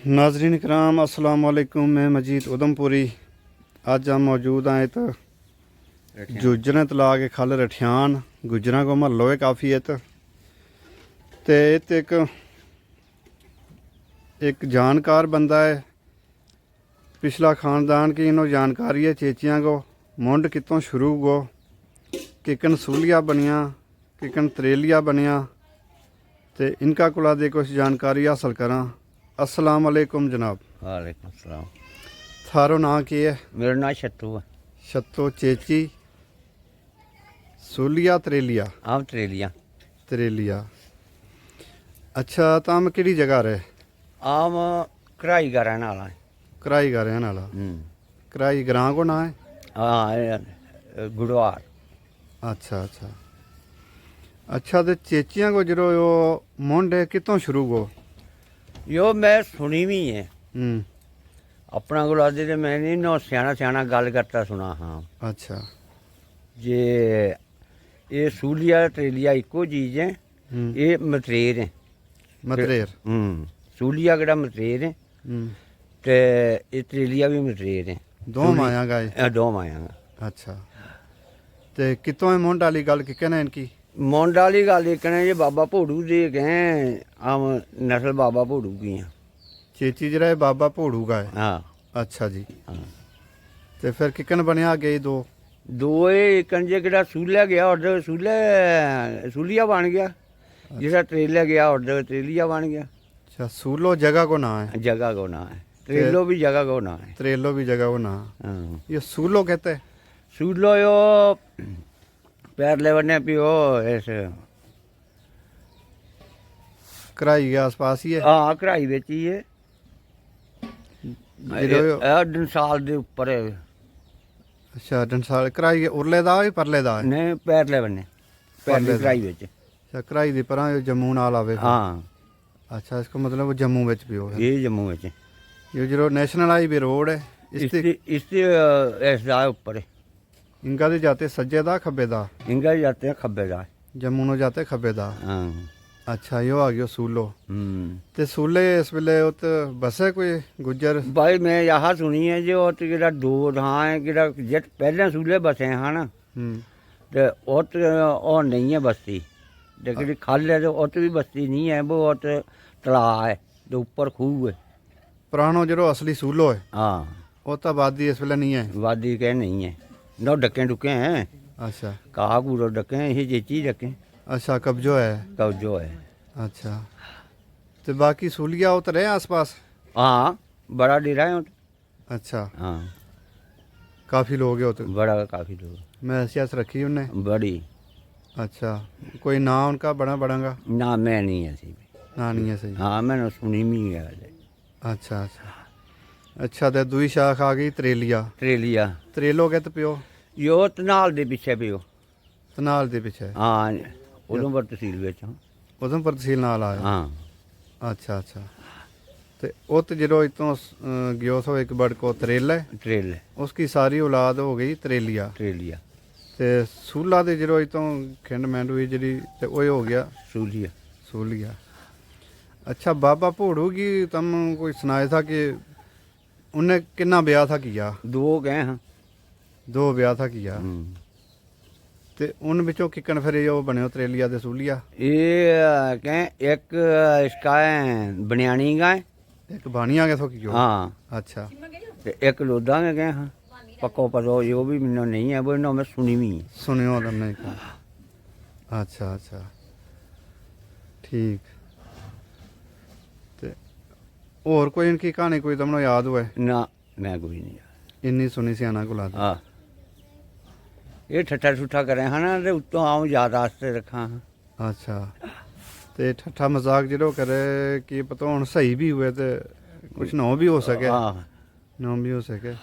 नाजरीन कराम अस्सलाम वालेकुम। मैं मजीद उधमपुरी। अज हम मौजूद हैं इत जुजरें तला के खल रठियान गुजरां को महलो है काफ़ी इत ते इत एक जानकार बंदा है। पिछला खानदान की इन्हों जानकारी है चेचियां को मुंड कितों शुरू गो किकन सूलिया बनिया किकन त्रेलिया बनिया ते इनका कुला दे कुछ जानकारी हासिल करा। अस्सलाम वालेकुम जनाब। वालेकुम सलाम। थारो नाम की है? मेरा नाम छत्तू है। छत्तो चेची सूलिया त्रेलिया? आम त्रेलिया। त्रेलिया। अच्छा तम किहड़ी जगह रहे? आम कढ़ाई का रहने वाला है। कराई का रहने वाला? कराई ग्रां को ना है? हाँ गुड़वार। अच्छा अच्छा अच्छा। तो चेचियां को जो यो मुंड है कितों शुरू गो? यो मैं सुनी भी है हम्म। अपना को आदि तो मैं नहीं ना सियाना सियाना गल करता सुना। हाँ अच्छा जे ये सूलिया त्रेलिया इको चीज है। ये मतरेर है। मतरेर? सूलिया केड़ा मतरेर है ते ये त्रेलिया भी मतरेर है। दो माया गाय? दो माया। अच्छा ते कितों है मुंड वाली गल कि कहना इनकी? मुंड वाली गल एक ने जी बाबा भोड़ू दे गए आम नस्ल बाबा भोड़ू की हैं। चेची जरा है बाबा भोड़ू का है? हाँ। अच्छा जी। हाँ ते फिर किकन बनया गए दो? दो कंजे केड़ा सूलिया गया और सूलिया बन गया। जिसरा त्रेलिया गया और त्रेलिया बन गया। अच्छा सूलो जगह को ना है? जगह को ना है। त्रेलो भी जगह को ना है। त्रेलो भी जगह को ना। हाँ। ये सूलो कहते हैं? सूलो यो पैरले बने पियो इस कराई के आस पास ही है? हाँ कढ़ाई बिच ही है। जिरो- डंसाल दे उपर है। अच्छा डंसाल कराई के उरले दा है परले दा है? नहीं पैरले बने पैरले परले दा। कढ़ाई बिच। अच्छा कराई दी परा जम्मू नाल आवे? हाँ अच्छा इसका मतलब वो जम्मू विच भी हो है। ये जम्मू बिच। ये जो नेशनल हाईवे रोड है इसते इसदा उपर है। इनका दे जाते सज्जे दा खब्बे दा? इनका जाते हैं खब्बे दा। जम्मू नो जाते खब्बे दा? हाँ। अच्छा यो आ गयो सूलो। ते सूले इस वेले उत बसे कोई गुज्जर? भाई मैं यह सुनी है जो कि दो थां है कि जित पहले सूले बसे हैं ना तो उत और नहीं है बस्ती। लेकिन खल है तो उत भी बस्ती नहीं है। वो उत तलाऽ है तो ऊपर खूह है। पुरानो जो असली सूलो है हाँ वो तो आबादी इस वेले नहीं है? वादी के नहीं है ना डके डुके हैं। अच्छा कहा कूड़ो डके हैं ये जेची डके। अच्छा कब्जो है? कब्जो है। अच्छा तो बाकी सूलिया उत रहे आस पास? हाँ बड़ा डेरा है उत। अच्छा हाँ काफ़ी लोग है उत? बड़ा काफ़ी लोग। मैं सियासत रखी उनने? बड़ी। अच्छा कोई ना उनका बड़ा बड़ागा? ना मैं नहीं ऐसी भी। ना नहीं है सही? हाँ मैंने सुनी भी है। अच्छा अच्छा अच्छा तो दूई शाख आ गई त्रेलिया। त्रेलिया त्रेलो कहते पियो? यो तनाल दे पिछे पियो। तनाल दे पिछे? हाँ उधमपुर तहसील बिच। उधमपुर तहसील नाल आया? हाँ अच्छा अच्छा तो उत जो इतों गयो सो एक बड़को त्रेला है ट्रेल उसकी सारी औलाद हो गई त्रेलिया। ट्रेलिया ते सूला दे जो इतों खिंड मैंड हुई जी तो वो हो गया सूलिया। सूलिया। अच्छा बाबा भोड़ू की तुम कोई सुनाया था कि उन्हें कितना ब्याह था किया? दो गए हैं। दो ब्याह था किया ते उन विचों किकन फिर यो बने त्रेलिया ते सूलिया? ये कहें एक इसका है बनियानी का है। एक बानिया के थो कियो? हाँ अच्छा ते एक लोधा के गए हैं। पक्को पतो यो भी मैंने नहीं है वो मैं सुनी भी है। सुनियो तुमने? अच्छा अच्छा ठीक। ते और कोई इनकी कहानी कोई तुमने याद हुए? ना मैं कोई नहीं। इन्नी सुनी सियाना को लाद? हाँ ये ठट्ठा ठुट्ठा करे हैं ना तो उत्तों आऊँ याद आस्ते रखा हाँ। अच्छा ते ठट्ठा मजाक जो करे कि पता हूँ सही भी हुए तो कुछ नौ भी हो सके? हाँ नौ भी हो सके।